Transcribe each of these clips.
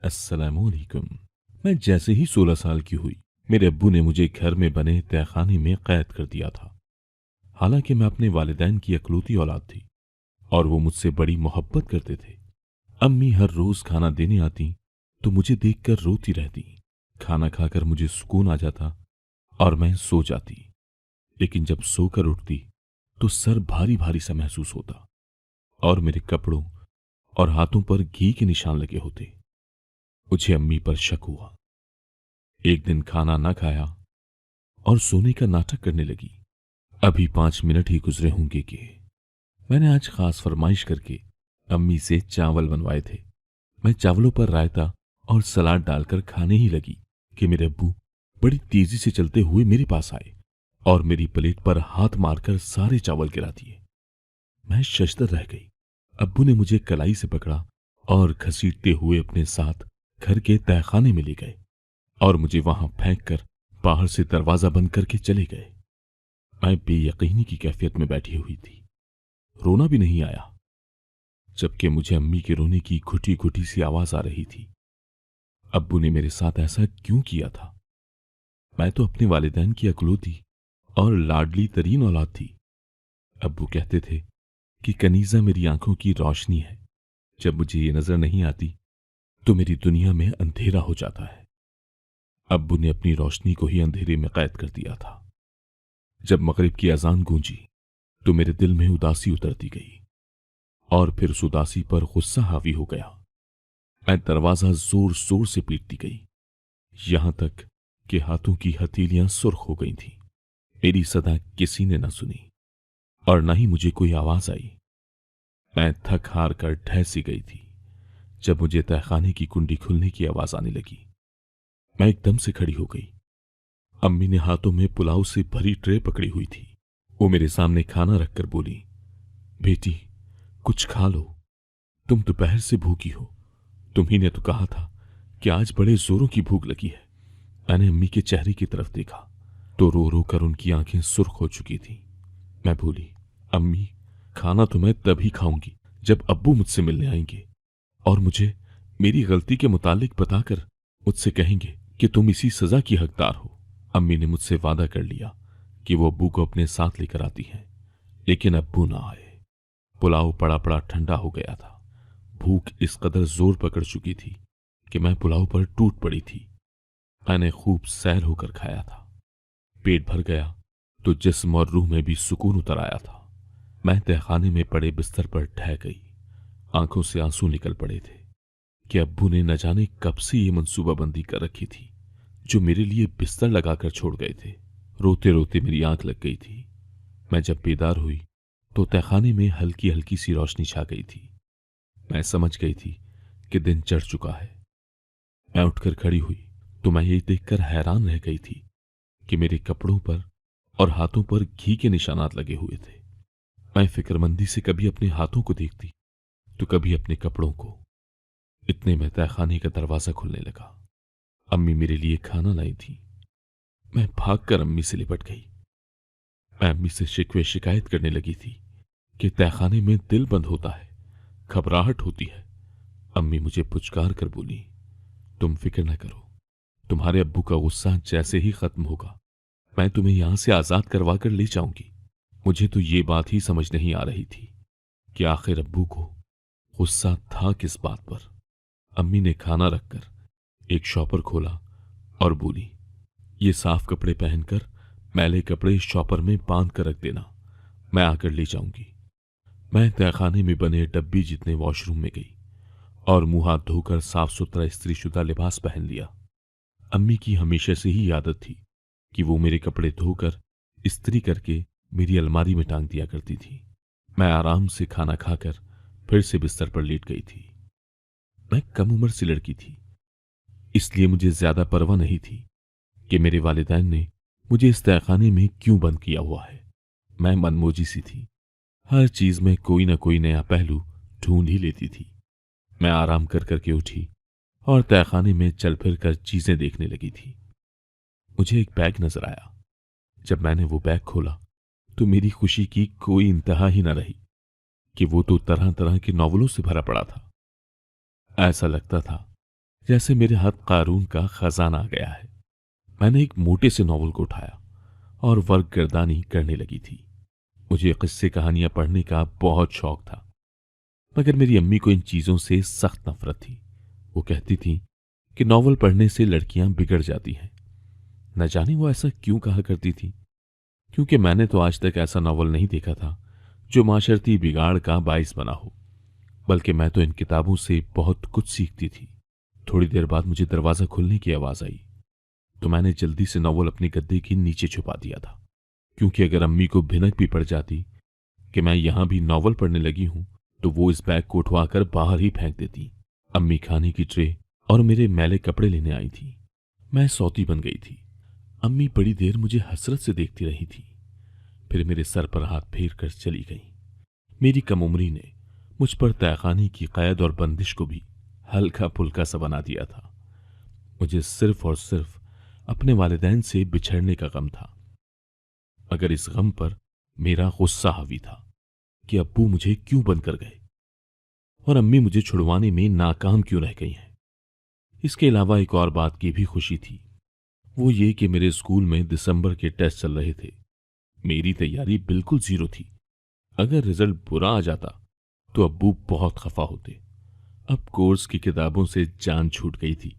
अस्सलामुअलैकुम। मैं जैसे ही 16 साल की हुई, मेरे अब्बू ने मुझे घर में बने तहखाने में कैद कर दिया था। हालांकि मैं अपने वालिदैन की इकलौती औलाद थी और वो मुझसे बड़ी मोहब्बत करते थे। अम्मी हर रोज खाना देने आती तो मुझे देखकर रोती रहती। खाना खाकर मुझे सुकून आ जाता और मैं सो जाती। लेकिन जब सोकर उठती तो सर भारी भारी सा महसूस होता और मेरे कपड़ों और हाथों पर घी के निशान लगे होते। मुझे अम्मी पर शक हुआ। एक दिन खाना न खाया और सोने का नाटक करने लगी। अभी 5 मिनट ही गुजरे होंगे कि मैंने आज खास फरमाइश करके अम्मी से चावल बनवाए थे। मैं चावलों पर रायता और सलाद डालकर खाने ही लगी कि मेरे अब्बू बड़ी तेजी से चलते हुए मेरे पास आए और मेरी प्लेट पर हाथ मारकर सारे चावल गिरा दिए। मैं शशदर रह गई। अब्बू ने मुझे कलाई से पकड़ा और घसीटते हुए अपने साथ घर के तहखाने में ले गए और मुझे वहां फेंक कर बाहर से दरवाजा बंद करके चले गए। मैं बेयकीनी की कैफियत में बैठी हुई थी। रोना भी नहीं आया, जबकि मुझे अम्मी के रोने की घुटी घुटी सी आवाज आ रही थी। अब्बू ने मेरे साथ ऐसा क्यों किया था? मैं तो अपने वालिदैन की इकलौती और लाडली तरीन औलाद थी। अब्बू कहते थे कि कनीजा मेरी आंखों की रोशनी है। जब मुझे ये नजर नहीं आती तो मेरी दुनिया में अंधेरा हो जाता है। अब्बू ने अपनी रोशनी को ही अंधेरे में कैद कर दिया था। जब मगरिब की अजान गूंजी तो मेरे दिल में उदासी उतरती गई और फिर उस उदासी पर गुस्सा हावी हो गया। मैं दरवाजा जोर जोर से पीटती गई, यहां तक कि हाथों की हथेलियां सुर्ख हो गई थीं। मेरी सदा किसी ने न सुनी और न ही मुझे कोई आवाज आई। मैं थक हार कर ढह सी गई थी जब मुझे तहखाने की कुंडी खुलने की आवाज आने लगी। मैं एकदम से खड़ी हो गई। अम्मी ने हाथों में पुलाव से भरी ट्रे पकड़ी हुई थी। वो मेरे सामने खाना रखकर बोली, बेटी कुछ खा लो, तुम दोपहर से भूखी हो। तुम्ही ने तो कहा था कि आज बड़े जोरों की भूख लगी है। मैंने अम्मी के चेहरे की तरफ देखा तो रो रो कर उनकी आंखें सुर्ख हो चुकी थी। मैं बोली, अम्मी खाना तो मैं तभी खाऊंगी जब अब्बू मुझसे मिलने आएंगे और मुझे मेरी गलती के मुतालिक बताकर मुझसे कहेंगे कि तुम इसी सजा की हकदार हो। अम्मी ने मुझसे वादा कर लिया कि वो अब्बू को अपने साथ लेकर आती हैं, लेकिन अब्बू ना आए। पुलाव पड़ा पड़ा ठंडा हो गया था। भूख इस कदर जोर पकड़ चुकी थी कि मैं पुलाव पर टूट पड़ी थी। मैंने खूब सैर होकर खाया था। पेट भर गया तो जिस्म और रूह में भी सुकून उतर आया था। मैं तहखाने में पड़े बिस्तर पर ढह गई। आंखों से आंसू निकल पड़े थे कि अब्बू ने न जाने कब से ये मंसूबाबंदी कर रखी थी, जो मेरे लिए बिस्तर लगाकर छोड़ गए थे। रोते रोते मेरी आंख लग गई थी। मैं जब बेदार हुई तो तहखाने में हल्की हल्की सी रोशनी छा गई थी। मैं समझ गई थी कि दिन चढ़ चुका है। मैं उठकर खड़ी हुई तो मैं ये देखकर हैरान रह गई थी कि मेरे कपड़ों पर और हाथों पर घी के निशानात लगे हुए थे। मैं फिक्रमंदी से कभी अपने हाथों को देखती तो कभी अपने कपड़ों को। इतने में तहखाने का दरवाजा खुलने लगा। अम्मी मेरे लिए खाना लाई थी। मैं भागकर अम्मी से लिपट गई। मैं अम्मी से शिकवे शिकायत करने लगी थी कि तहखाने में दिल बंद होता है, घबराहट होती है। अम्मी मुझे पुचकार कर बोली, तुम फिक्र न करो, तुम्हारे अब्बू का गुस्सा जैसे ही खत्म होगा मैं तुम्हें यहां से आजाद करवा कर ले जाऊंगी। मुझे तो ये बात ही समझ नहीं आ रही थी कि आखिर अब्बू को गुस्सा था किस बात पर। अम्मी ने खाना रखकर एक शॉपर खोला और बोली, ये साफ कपड़े पहनकर मैले कपड़े शॉपर में बांध कर रख देना, मैं आकर ले जाऊंगी। मैं तहखाने में बने डब्बी जितने वॉशरूम में गई और मुंह हाथ धोकर साफ सुथरा इस्त्रीशुदा लिबास पहन लिया। अम्मी की हमेशा से ही आदत थी कि वो मेरे कपड़े धोकर इस्त्री करके मेरी अलमारी में टांग दिया करती थी। मैं आराम से खाना खाकर फिर से बिस्तर पर लेट गई थी। मैं कम उम्र से लड़की थी, इसलिए मुझे ज्यादा परवाह नहीं थी कि मेरे वालिदैन ने मुझे इस तहखाने में क्यों बंद किया हुआ है। मैं मनमोजी सी थी, हर चीज में कोई ना कोई नया पहलू ढूंढ ही लेती थी। मैं आराम कर करके उठी और तहखाने में चल फिर कर चीजें देखने लगी थी। मुझे एक बैग नजर आया। जब मैंने वो बैग खोला तो मेरी खुशी की कोई इंतहा ही न रही कि वो तो तरह तरह के नॉवलों से भरा पड़ा था। ऐसा लगता था जैसे मेरे हाथ कारून का खजाना आ गया है। मैंने एक मोटे से नॉवल को उठाया और वर्क गर्दानी करने लगी थी। मुझे किस्से कहानियां पढ़ने का बहुत शौक था, मगर मेरी अम्मी को इन चीजों से सख्त नफरत थी। वो कहती थी कि नॉवल पढ़ने से लड़कियां बिगड़ जाती हैं। न जाने वो ऐसा क्यों कहा करती थी, क्योंकि मैंने तो आज तक ऐसा नॉवल नहीं देखा था जो माशरती बिगाड़ का बाइस बना हो। बल्कि मैं तो इन किताबों से बहुत कुछ सीखती थी। थोड़ी देर बाद मुझे दरवाजा खुलने की आवाज आई, तो मैंने जल्दी से नॉवल अपनी गद्दे के नीचे छुपा दिया था, क्योंकि अगर अम्मी को भिनक भी पड़ जाती कि मैं यहां भी नॉवल पढ़ने लगी हूं, तो वो इस बैग को उठवाकर बाहर ही फेंक देती। अम्मी खाने की ट्रे और मेरे मैले कपड़े लेने आई थी। मैं सौती बन गई थी। अम्मी बड़ी देर मुझे हसरत से देखती रही थी, फिर मेरे सर पर हाथ फेर कर चली गई। मेरी कम उम्री ने मुझ पर तहखाने की कैद और बंदिश को भी हल्का फुल्का सा बना दिया था। मुझे सिर्फ और सिर्फ अपने वालिदैन से बिछड़ने का गम था, मगर इस गम पर मेरा गुस्सा हावी था कि अब्बू मुझे क्यों बंद कर गए और अम्मी मुझे छुड़वाने में नाकाम क्यों रह गई हैं। इसके अलावा एक और बात की भी खुशी थी, वो ये कि मेरे स्कूल में दिसंबर के टेस्ट चल रहे थे। मेरी तैयारी बिल्कुल जीरो थी। अगर रिजल्ट बुरा आ जाता तो अब्बू बहुत खफा होते। अब कोर्स की किताबों से जान छूट गई थी।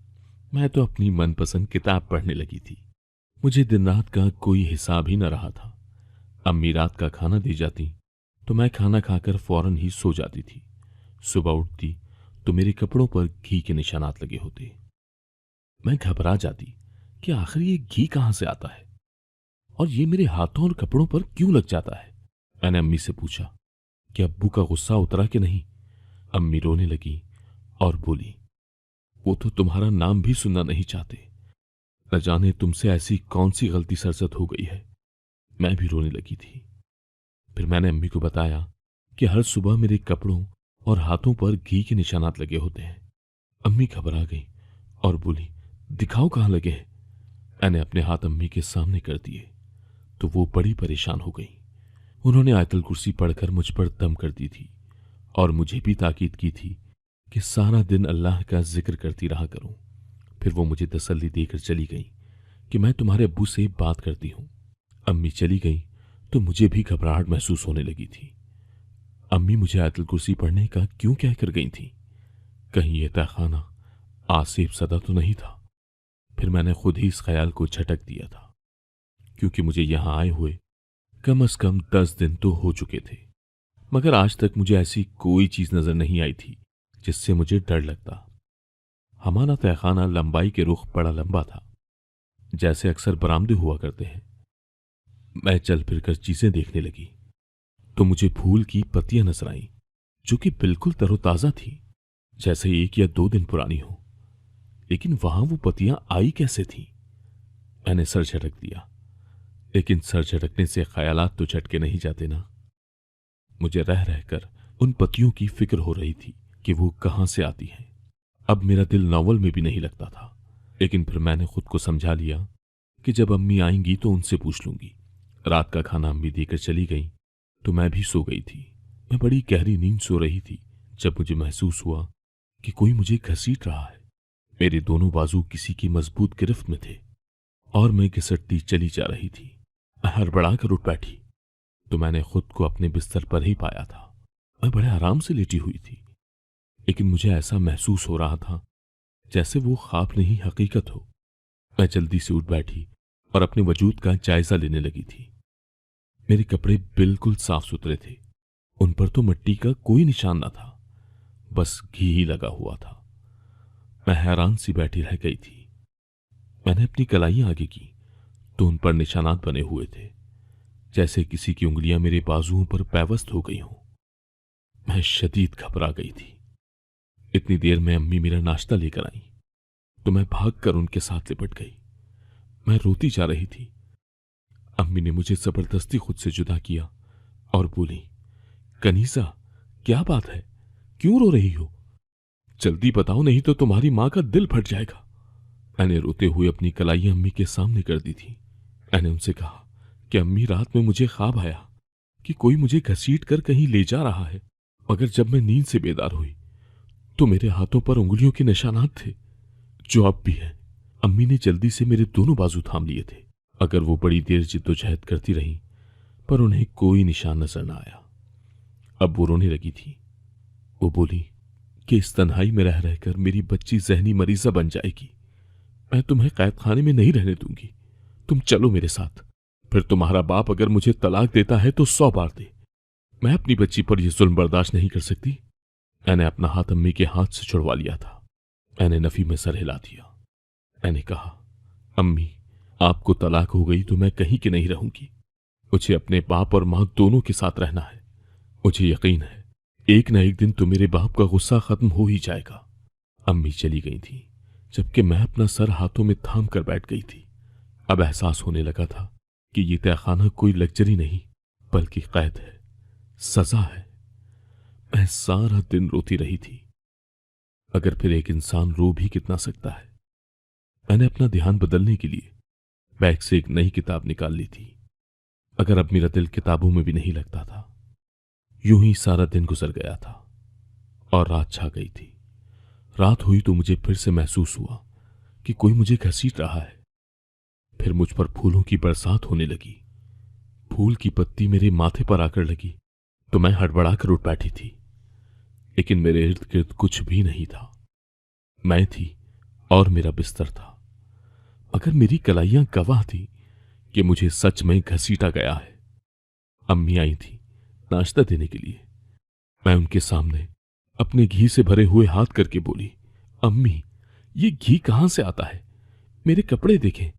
मैं तो अपनी मनपसंद किताब पढ़ने लगी थी। मुझे दिन रात का कोई हिसाब ही न रहा था। अम्मी रात का खाना दे जाती तो मैं खाना खाकर फौरन ही सो जाती थी। सुबह उठती तो मेरे कपड़ों पर घी के निशानात लगे होते। मैं घबरा जाती कि आखिर ये घी कहां से आता है और ये मेरे हाथों और कपड़ों पर क्यों लग जाता है। मैंने अम्मी से पूछा कि अब्बू का गुस्सा उतरा कि नहीं। अम्मी रोने लगी और बोली, वो तो तुम्हारा नाम भी सुनना नहीं चाहते। न जाने तुमसे ऐसी कौन सी गलती सरजद हो गई है। मैं भी रोने लगी थी। फिर मैंने अम्मी को बताया कि हर सुबह मेरे कपड़ों और हाथों पर घी के निशानात लगे होते हैं। अम्मी घबरा गई और बोली, दिखाओ कहां लगे हैं। मैंने अपने हाथ अम्मी के सामने कर दिए तो वो बड़ी परेशान हो गई। उन्होंने आयतल कुर्सी पढ़कर मुझ पर दम कर दी थी और मुझे भी ताकीद की थी कि सारा दिन अल्लाह का जिक्र करती रहा करूं। फिर वो मुझे तसल्ली देकर चली गई कि मैं तुम्हारे अब्बू से बात करती हूं। अम्मी चली गई तो मुझे भी घबराहट महसूस होने लगी थी। अम्मी मुझे आयतल कुर्सी पढ़ने का क्यों कह कर गई थी? कहीं यह तहखाना आसिफ सदा तो नहीं था? फिर मैंने खुद ही इस ख्याल को झटक दिया था, क्योंकि मुझे यहां आए हुए कम से कम 10 दिन तो हो चुके थे, मगर आज तक मुझे ऐसी कोई चीज नजर नहीं आई थी जिससे मुझे डर लगता। हमारा तहखाना लंबाई के रुख बड़ा लंबा था, जैसे अक्सर बरामदे हुआ करते हैं। मैं चल फिरकर चीजें देखने लगी तो मुझे फूल की पत्तियां नजर आईं, जो कि बिल्कुल तरोताजा थी, जैसे 1 या 2 दिन पुरानी हो। लेकिन वहां वो पत्तियां आई कैसे थीं? मैंने सर झटक दिया, लेकिन सर झटकने से ख्यालात तो झटके नहीं जाते ना। मुझे रह रहकर उन पत्तियों की फिक्र हो रही थी कि वो कहां से आती हैं। अब मेरा दिल नॉवल में भी नहीं लगता था, लेकिन फिर मैंने खुद को समझा लिया कि जब अम्मी आएंगी तो उनसे पूछ लूंगी। रात का खाना अम्मी देकर चली गई तो मैं भी सो गई थी। मैं बड़ी गहरी नींद सो रही थी जब मुझे महसूस हुआ कि कोई मुझे घसीट रहा है। मेरे दोनों बाजू किसी की मजबूत गिरफ्त में थे और मैं घिसटती चली जा रही थी। मैं हड़बड़ाकर उठ बैठी तो मैंने खुद को अपने बिस्तर पर ही पाया था। मैं बड़े आराम से लेटी हुई थी, लेकिन मुझे ऐसा महसूस हो रहा था जैसे वो ख्वाब नहीं हकीकत हो। मैं जल्दी से उठ बैठी और अपने वजूद का जायजा लेने लगी थी। मेरे कपड़े बिल्कुल साफ सुथरे थे, उन पर तो मिट्टी का कोई निशान न था, बस घी ही लगा हुआ था। मैं हैरान सी बैठी रह गई थी। मैंने अपनी कलाइयां आगे की तो उन पर निशानात बने हुए थे, जैसे किसी की उंगलियां मेरे बाजुओं पर पैवस्त हो गई हों। मैं शदीद घबरा गई थी। इतनी देर में अम्मी मेरा नाश्ता लेकर आई तो मैं भागकर उनके साथ लिपट गई। मैं रोती जा रही थी। अम्मी ने मुझे जबरदस्ती खुद से जुदा किया और बोली, कनीसा, क्या बात है? क्यों रो रही हो? जल्दी बताओ, नहीं तो तुम्हारी मां का दिल फट जाएगा। मैंने रोते हुए अपनी कलाई अम्मी के सामने कर दी थी। मैंने उनसे कहा कि अम्मी, रात में मुझे ख्वाब आया कि कोई मुझे घसीट कर कहीं ले जा रहा है, मगर जब मैं नींद से बेदार हुई तो मेरे हाथों पर उंगलियों के निशानात थे। जो अब भी है। अम्मी ने जल्दी से मेरे दोनों बाजू थाम लिए थे। अगर वो बड़ी देर जिद्दोजहद करती रहीं, पर उन्हें कोई निशान नजर न आया। अब वो रोने लगी थी। वो बोली कि इस तन्हाई में रह रहकर मेरी बच्ची जहनी मरीजा बन जाएगी। मैं तुम्हें कैद खाने में नहीं रहने दूंगी। तुम चलो मेरे साथ। फिर तुम्हारा बाप अगर मुझे तलाक देता है तो 100 बार दे। मैं अपनी बच्ची पर यह जुल्म बर्दाश्त नहीं कर सकती। मैंने अपना हाथ अम्मी के हाथ से छुड़वा लिया था। मैंने नफी में सर हिला दिया। मैंने कहा, अम्मी, आपको तलाक हो गई तो मैं कहीं की नहीं रहूंगी। मुझे अपने बाप और मां दोनों के साथ रहना है। मुझे यकीन है एक न एक दिन तो मेरे बाप का गुस्सा खत्म हो ही जाएगा। अम्मी चली गई थी, जबकि मैं अपना सर हाथों में थाम कर बैठ गई थी। अब एहसास होने लगा था कि ये तहखाना कोई लग्जरी नहीं बल्कि कैद है, सजा है। मैं सारा दिन रोती रही थी। अगर फिर एक इंसान रो भी कितना सकता है। मैंने अपना ध्यान बदलने के लिए बैग से एक नई किताब निकाल ली थी। अगर अब मेरा दिल किताबों में भी नहीं लगता था। यूं ही सारा दिन गुजर गया था और रात छा गई थी। रात हुई तो मुझे फिर से महसूस हुआ कि कोई मुझे घसीट रहा है। फिर मुझ पर फूलों की बरसात होने लगी। फूल की पत्ती मेरे माथे पर आकर लगी तो मैं हड़बड़ाकर उठ बैठी थी। लेकिन मेरे इर्द गिर्द कुछ भी नहीं था। मैं थी और मेरा बिस्तर था। अगर मेरी कलाइयां गवाह थी कि मुझे सच में घसीटा गया है। अम्मी आई थी नाश्ता देने के लिए। मैं उनके सामने अपने घी से भरे हुए हाथ करके बोली, अम्मी, ये घी कहां से आता है? मेरे कपड़े देखें,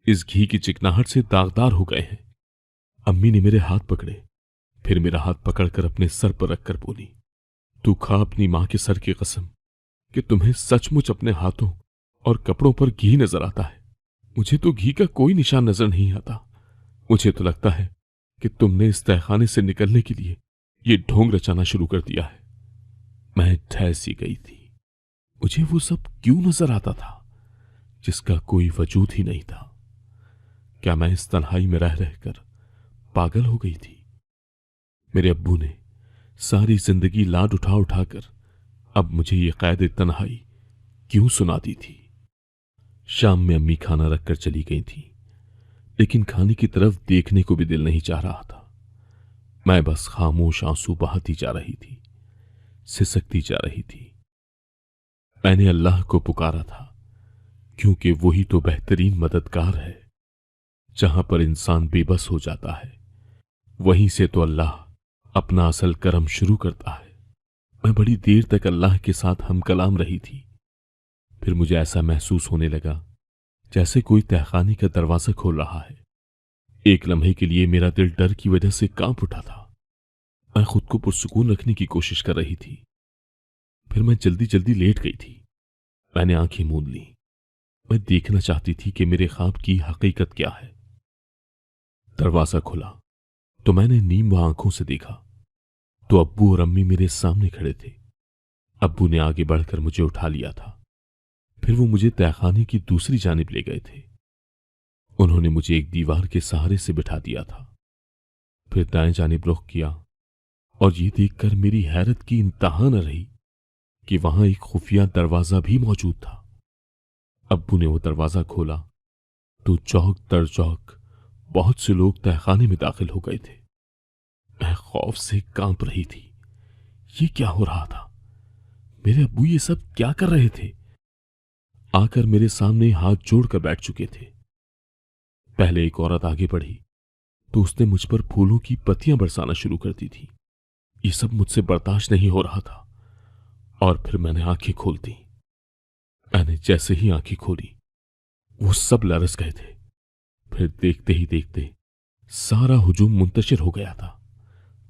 इस घी की चिकनाहट से दागदार हो गए हैं। अम्मी ने मेरे हाथ पकड़े, फिर मेरा हाथ पकड़कर अपने सर पर रखकर बोली, तू खा अपनी मां के सर की कसम कि तुम्हें सचमुच अपने हाथों और कपड़ों पर घी नजर आता है। मुझे तो घी का कोई निशान नजर नहीं आता। मुझे तो लगता है कि तुमने इस तहखाने से निकलने के लिए ये ढोंग रचाना शुरू कर दिया है। मैं ठहर सी गई थी। मुझे वो सब क्यों नजर आता था जिसका कोई वजूद ही नहीं था? क्या मैं इस तन्हाई में रह रहकर पागल हो गई थी? मेरे अब्बू ने सारी जिंदगी लाड उठा उठाकर अब मुझे ये कैद तन्हाई क्यों सुना दी थी? शाम में अम्मी खाना रखकर चली गई थी, लेकिन खाने की तरफ देखने को भी दिल नहीं चाह रहा था। मैं बस खामोश आंसू बहाती जा रही थी, सिसकती जा रही थी। मैंने अल्लाह को पुकारा था, क्योंकि वही तो बेहतरीन मददगार है। जहां पर इंसान बेबस हो जाता है, वहीं से तो अल्लाह अपना असल करम शुरू करता है। मैं बड़ी देर तक अल्लाह के साथ हम कलाम रही थी। फिर मुझे ऐसा महसूस होने लगा जैसे कोई तहखाने का दरवाजा खोल रहा है। एक लम्हे के लिए मेरा दिल डर की वजह से कांप उठा था। मैं खुद को पुरसुकून रखने की कोशिश कर रही थी। फिर मैं जल्दी जल्दी लेट गई थी। मैंने आंखें मूंद ली। मैं देखना चाहती थी कि मेरे ख्वाब की हकीकत क्या है। दरवाजा खुला तो मैंने नीम आंखों से देखा तो अब्बू और अम्मी मेरे सामने खड़े थे। अब्बू ने आगे बढ़कर मुझे उठा लिया था। फिर वो मुझे तहखाने की दूसरी जानिब ले गए थे। उन्होंने मुझे एक दीवार के सहारे से बिठा दिया था। फिर दाएं जानिब रुख किया और ये देखकर मेरी हैरत की इंतहा न रही कि वहां एक खुफिया दरवाजा भी मौजूद था। अब्बू ने वो दरवाजा खोला तो चौक दर चौक बहुत से लोग तहखाने में दाखिल हो गए थे। मैं खौफ से कांप रही थी। ये क्या हो रहा था? मेरे अब्बू ये सब क्या कर रहे थे? आकर मेरे सामने हाथ जोड़कर बैठ चुके थे। पहले एक औरत आगे बढ़ी तो उसने मुझ पर फूलों की पत्तियां बरसाना शुरू कर दी थी। ये सब मुझसे बर्दाश्त नहीं हो रहा था और फिर मैंने आंखें खोल दी। मैंने जैसे ही आंखें खोली वो सब लरस गए थे। फिर देखते ही देखते सारा हुजूम मुंतशिर हो गया था।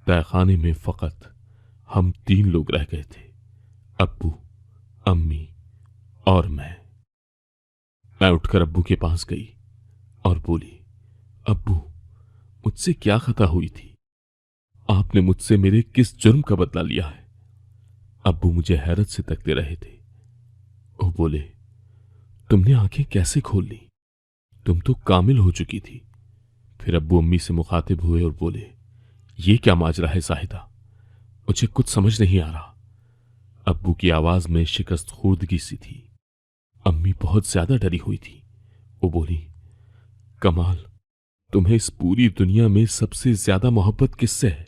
तहखाने में फकत हम 3 लोग रह गए थे, अब्बू, अम्मी और मैं उठकर अब्बू के पास गई और बोली, अब्बू, मुझसे क्या खता हुई थी? आपने मुझसे मेरे किस जुर्म का बदला लिया है? अब्बू मुझे हैरत से तकते रहे थे। वो बोले, तुमने आंखें कैसे खोल ली? तुम तो कामिल हो चुकी थी। फिर अब्बू अम्मी से मुखातिब हुए और बोले, ये क्या माजरा है साहिदा? मुझे कुछ समझ नहीं आ रहा। अब्बू की आवाज में शिकस्त खुर्दगी सी थी। अम्मी बहुत ज्यादा डरी हुई थी। वो बोली, कमाल, तुम्हें इस पूरी दुनिया में सबसे ज्यादा मोहब्बत किससे है?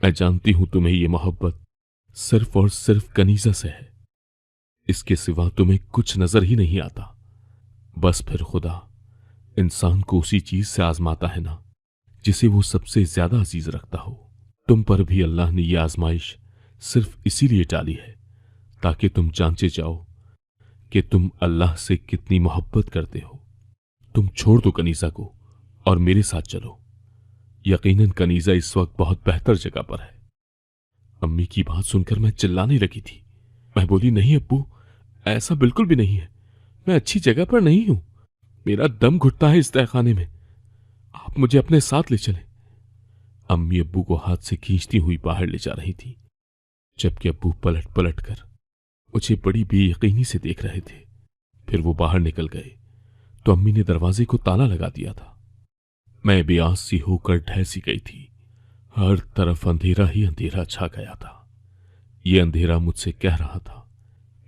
मैं जानती हूं तुम्हें ये मोहब्बत सिर्फ और सिर्फ कनीजा से है। इसके सिवा तुम्हें कुछ नजर ही नहीं आता। बस फिर खुदा इंसान को उसी चीज से आजमाता है ना, जिसे वो सबसे ज्यादा अजीज रखता हो। तुम पर भी अल्लाह ने यह आजमाइश सिर्फ इसीलिए डाली है ताकि तुम जांचे जाओ कि तुम अल्लाह से कितनी मोहब्बत करते हो। तुम छोड़ दो कनीजा को और मेरे साथ चलो। यकीनन कनीजा इस वक्त बहुत बेहतर जगह पर है। अम्मी की बात सुनकर मैं चिल्लाने लगी थी। मैं बोली, नहीं अब्बू, ऐसा बिल्कुल भी नहीं है। मैं अच्छी जगह पर नहीं हूं। मेरा दम घुटता है इस तहखाने में। आप मुझे अपने साथ ले चलें। अम्मी अब्बू को हाथ से खींचती हुई बाहर ले जा रही थी, जबकि अब्बू पलट पलट कर मुझे बड़ी बेयकीनी से देख रहे थे। फिर वो बाहर निकल गए तो अम्मी ने दरवाजे को ताला लगा दिया था। मैं बेआस सी होकर ढह सी गई थी। हर तरफ अंधेरा ही अंधेरा छा गया था। ये अंधेरा मुझसे कह रहा था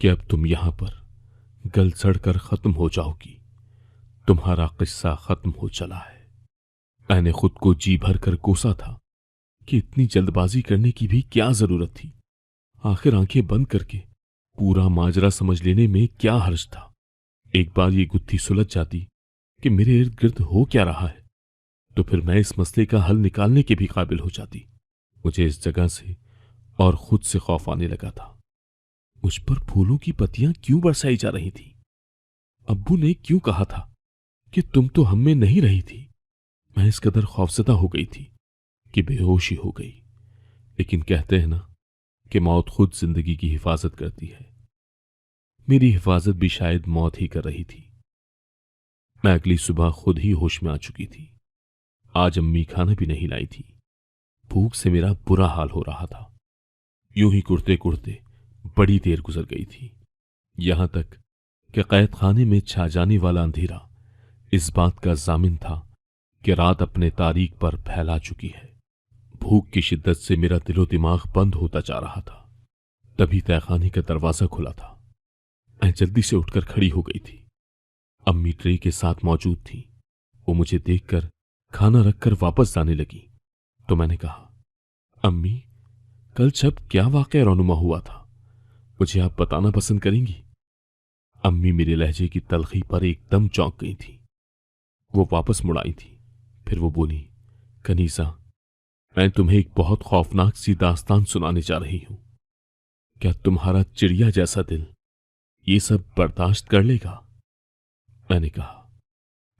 कि अब तुम यहां पर गल सड़कर खत्म हो जाओगी। तुम्हारा किस्सा खत्म हो चला है। मैंने खुद को जी भर कर कोसा था कि इतनी जल्दबाजी करने की भी क्या जरूरत थी। आखिर आंखें बंद करके पूरा माजरा समझ लेने में क्या हर्ज था। एक बार ये गुत्थी सुलझ जाती कि मेरे इर्द गिर्द हो क्या रहा है, तो फिर मैं इस मसले का हल निकालने के भी काबिल हो जाती। मुझे इस जगह से और खुद से खौफ आने लगा था। मुझ पर फूलों की पत्तियां क्यों बरसाई जा रही थी? अब्बू ने क्यों कहा था कि तुम तो हम में नहीं रही थी? मैं इस कदर खौफजदा हो गई थी कि बेहोशी हो गई। लेकिन कहते हैं ना कि मौत खुद जिंदगी की हिफाजत करती है। मेरी हिफाजत भी शायद मौत ही कर रही थी। मैं अगली सुबह खुद ही होश में आ चुकी थी। आज अम्मी खाना भी नहीं लाई थी। भूख से मेरा बुरा हाल हो रहा था। यूं ही कुड़ते कुड़ते बड़ी देर गुजर गई थी, यहां तक कि कैद खाने में छा जाने वाला अंधेरा इस बात का जामिन था कि रात अपने तारीख पर फैला चुकी है। भूख की शिद्दत से मेरा दिलो दिमाग बंद होता जा रहा था। तभी तहखाने का दरवाजा खुला था। मैं जल्दी से उठकर खड़ी हो गई थी। अम्मी ट्रे के साथ मौजूद थी। वो मुझे देखकर खाना रखकर वापस जाने लगी तो मैंने कहा, अम्मी, कल जब क्या वाकया रौनुमा हुआ था, मुझे आप बताना पसंद करेंगी? अम्मी मेरे लहजे की तलखी पर एकदम चौंक गई थी। वो वापस मुड़ आई थी। फिर वो बोली, कनीसा, मैं तुम्हें एक बहुत खौफनाक सी दास्तान सुनाने जा रही हूं। क्या तुम्हारा चिड़िया जैसा दिल ये सब बर्दाश्त कर लेगा? मैंने कहा,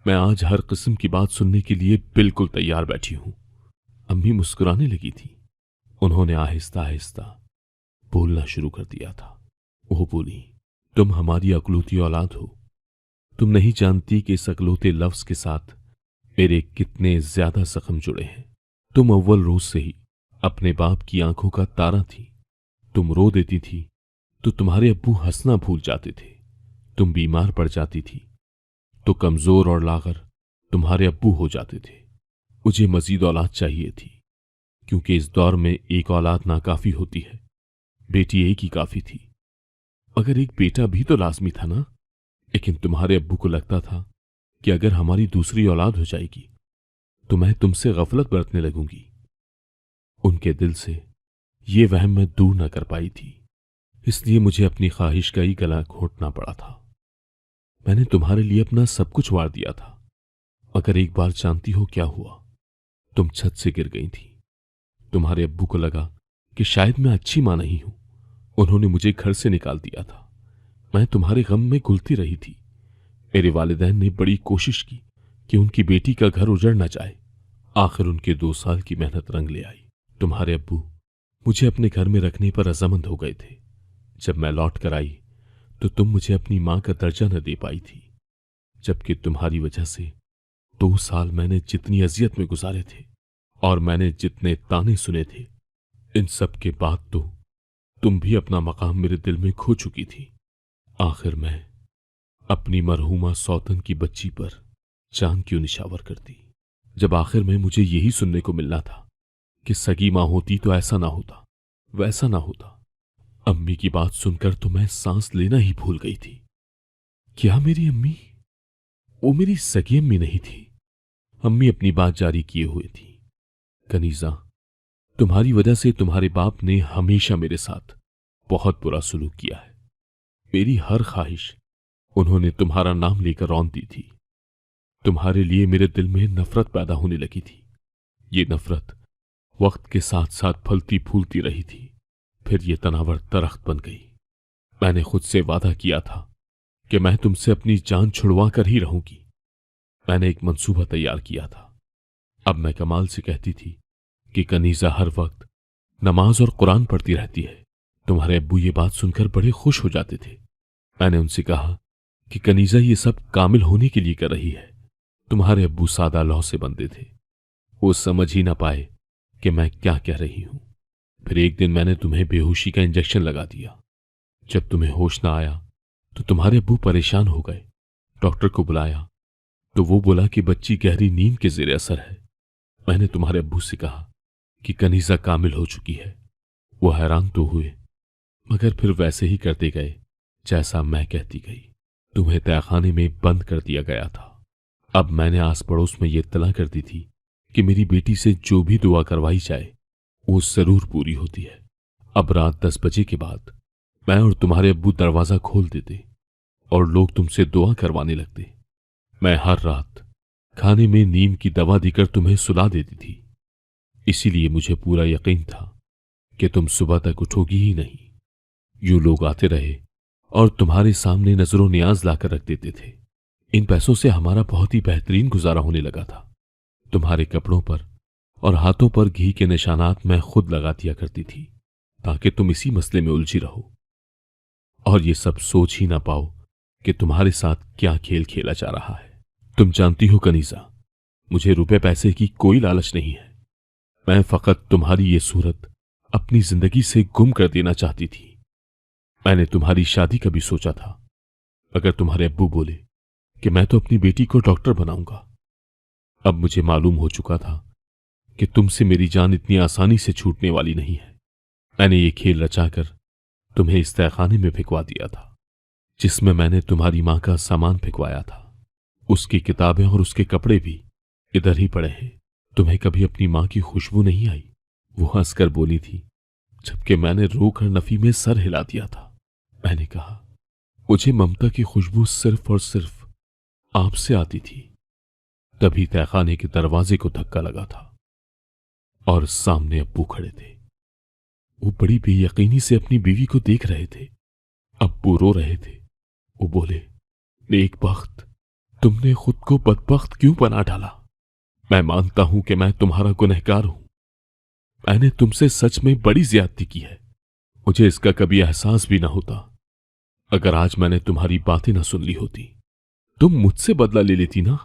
मैं आज हर किस्म की बात सुनने के लिए बिल्कुल तैयार बैठी हूं। अम्मी मुस्कुराने लगी थी। उन्होंने आहिस्ता आहिस्ता बोलना शुरू कर दिया था। वो बोली, तुम हमारी अकलौती औलाद हो। तुम नहीं जानती कि इस अकलौते लफ्ज के साथ मेरे कितने ज्यादा जख्म जुड़े हैं। तुम अव्वल रोज से ही अपने बाप की आंखों का तारा थी। तुम रो देती थी तो तुम्हारे अब्बू हंसना भूल जाते थे। तुम बीमार पड़ जाती थी तो कमजोर और लागर तुम्हारे अब्बू हो जाते थे। मुझे मजीद औलाद चाहिए थी, क्योंकि इस दौर में एक औलाद नाकाफी होती है। बेटी एक ही काफी थी, मगर एक बेटा भी तो लाजमी था ना। लेकिन तुम्हारे अब्बू को लगता था कि अगर हमारी दूसरी औलाद हो जाएगी तो मैं तुमसे गफलत बरतने लगूंगी। उनके दिल से ये वहम मैं दूर न कर पाई थी, इसलिए मुझे अपनी ख्वाहिश का ही गला घोटना पड़ा था। मैंने तुम्हारे लिए अपना सब कुछ वार दिया था, मगर एक बार जानती हो क्या हुआ? तुम छत से गिर गई थी। तुम्हारे अब्बू को लगा कि शायद मैं अच्छी मां नहीं हूं। उन्होंने मुझे घर से निकाल दिया था। मैं तुम्हारे गम में घुलती रही थी। मेरे वालिदैन ने बड़ी कोशिश की कि उनकी बेटी का घर उजड़ न जाए। आखिर उनके 2 साल की मेहनत रंग ले आई। तुम्हारे अब्बू मुझे अपने घर में रखने पर रजामंद हो गए थे। जब मैं लौट कर आई तो तुम मुझे अपनी मां का दर्जा न दे पाई थी, जबकि तुम्हारी वजह से 2 साल मैंने जितनी अजियत में गुजारे थे और मैंने जितने ताने सुने थे, इन सब के बाद तो तुम भी अपना मकाम मेरे दिल में खो चुकी थी। आखिर मैं अपनी मरहूमा सौतन की बच्ची पर जान क्यों निशावर करती, जब आखिर में मुझे यही सुनने को मिलना था कि सगी मां होती तो ऐसा ना होता, वैसा ना होता। अम्मी की बात सुनकर तो मैं सांस लेना ही भूल गई थी। क्या मेरी अम्मी? वो मेरी सगी अम्मी नहीं थी। अम्मी अपनी बात जारी किए हुए थी। कनीजा, तुम्हारी वजह से तुम्हारे बाप ने हमेशा मेरे साथ बहुत बुरा सलूक किया है। मेरी हर ख्वाहिश उन्होंने तुम्हारा नाम लेकर रौंद दी थी। तुम्हारे लिए मेरे दिल में नफरत पैदा होने लगी थी। ये नफरत वक्त के साथ साथ फलती फूलती रही थी, फिर ये तनावर दरख्त बन गई। मैंने खुद से वादा किया था कि मैं तुमसे अपनी जान छुड़वा कर ही रहूंगी। मैंने एक मंसूबा तैयार किया था। अब मैं कमाल से कहती थी कि कनीजा हर वक्त नमाज और कुरान पढ़ती रहती है। तुम्हारे अब्बू ये बात सुनकर बड़े खुश हो जाते थे। मैंने उनसे कहा कि कनीजा ये सब कामिल होने के लिए कर रही है। तुम्हारे अब्बू सादा लौह से बंधे थे, वो समझ ही ना पाए कि मैं क्या कह रही हूं। फिर एक दिन मैंने तुम्हें बेहोशी का इंजेक्शन लगा दिया। जब तुम्हें होश ना आया तो तुम्हारे अब्बू परेशान हो गए। डॉक्टर को बुलाया तो वो बोला कि बच्ची गहरी नींद के जेर असर है। मैंने तुम्हारे अब्बू से कहा कि कनीजा कामिल हो चुकी है। वो हैरान तो हुए, मगर फिर वैसे ही करते गए जैसा मैं कहती गई। तुम्हें तहखाने में बंद कर दिया गया था। अब मैंने आस पड़ोस में ये इत्तला कर दी थी कि मेरी बेटी से जो भी दुआ करवाई जाए वो जरूर पूरी होती है। अब रात 10 बजे के बाद मैं और तुम्हारे अब्बू दरवाजा खोल देते और लोग तुमसे दुआ करवाने लगते। मैं हर रात खाने में नींद की दवा देकर तुम्हें सुला देती थी। इसीलिए मुझे पूरा यकीन था कि तुम सुबह तक उठोगी ही नहीं। यूं लोग आते रहे और तुम्हारे सामने नजरों नियाज लाकर रख देते थे। इन पैसों से हमारा बहुत ही बेहतरीन गुजारा होने लगा था। तुम्हारे कपड़ों पर और हाथों पर घी के निशानात मैं खुद लगा दिया करती थी ताकि तुम इसी मसले में उलझी रहो और ये सब सोच ही ना पाओ कि तुम्हारे साथ क्या खेल खेला जा रहा है। तुम जानती हो कनीजा, मुझे रुपए पैसे की कोई लालच नहीं है। मैं फकत तुम्हारी ये सूरत अपनी जिंदगी से गुम कर देना चाहती थी। मैंने तुम्हारी शादी का भी सोचा था, अगर तुम्हारे अब्बू बोले कि मैं तो अपनी बेटी को डॉक्टर बनाऊंगा। अब मुझे मालूम हो चुका था कि तुमसे मेरी जान इतनी आसानी से छूटने वाली नहीं है। मैंने ये खेल रचाकर तुम्हें इस तहखाने में फेंकवा दिया था जिसमें मैंने तुम्हारी मां का सामान फेंकवाया था। उसकी किताबें और उसके कपड़े भी इधर ही पड़े हैं। तुम्हें कभी अपनी मां की खुशबू नहीं आई? वो हंसकर बोली थी, जबकि मैंने रोकर नफी में सर हिला दिया था। मैंने कहा, मुझे ममता की खुशबू सिर्फ और सिर्फ आपसे आती थी। तभी तहखाने के दरवाजे को धक्का लगा था और सामने अब्बू खड़े थे। वो बड़ी बेयकीनी से अपनी बीवी को देख रहे थे। अब्बू रो रहे थे। वो बोले, नेक बख्त, तुमने खुद को बदबख्त क्यों बना डाला? मैं मानता हूं कि मैं तुम्हारा गुनहगार हूं। मैंने तुमसे सच में बड़ी ज्यादती की है। मुझे इसका कभी एहसास भी ना होता। अगर आज मैंने तुम्हारी बातें ना सुन ली होती, तुम मुझसे बदला ले लेती ना।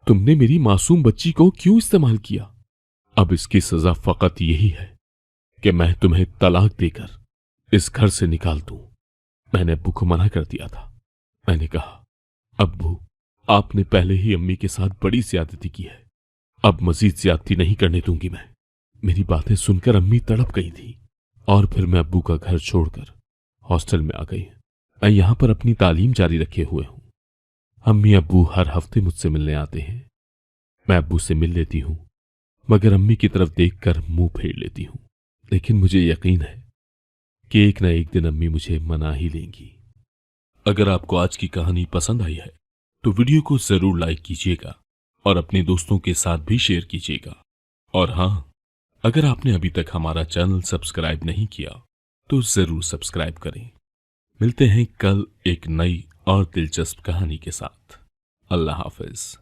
तुमने मेरी मासूम बच्ची को क्यों इस्तेमाल किया? अब इसकी सजा फकत यही है कि मैं तुम्हें तलाक देकर इस घर से निकाल दूं। मैंने अब्बू को मना कर दिया था। मैंने कहा, अब्बू, आपने पहले ही अम्मी के साथ बड़ी ज्यादती की है। अब मजीद ज्यादती नहीं करने दूंगी मैं। मेरी बातें सुनकर अम्मी तड़प गई थी और फिर मैं अब्बू का घर छोड़कर हॉस्टल में आ गई। मैं यहां पर अपनी तालीम जारी रखे हुए हूं। अम्मी अब्बू हर हफ्ते मुझसे मिलने आते हैं। मैं अब्बू से मिल लेती हूं, मगर अम्मी की तरफ देखकर मुंह फेर लेती हूं। लेकिन मुझे यकीन है कि एक न एक दिन अम्मी मुझे मना ही लेंगी। अगर आपको आज की कहानी पसंद आई है तो वीडियो को जरूर लाइक कीजिएगा और अपने दोस्तों के साथ भी शेयर कीजिएगा। और हां, अगर आपने अभी तक हमारा चैनल सब्सक्राइब नहीं किया तो जरूर सब्सक्राइब करें। मिलते हैं कल एक नई और दिलचस्प कहानी के साथ। अल्लाह हाफिज।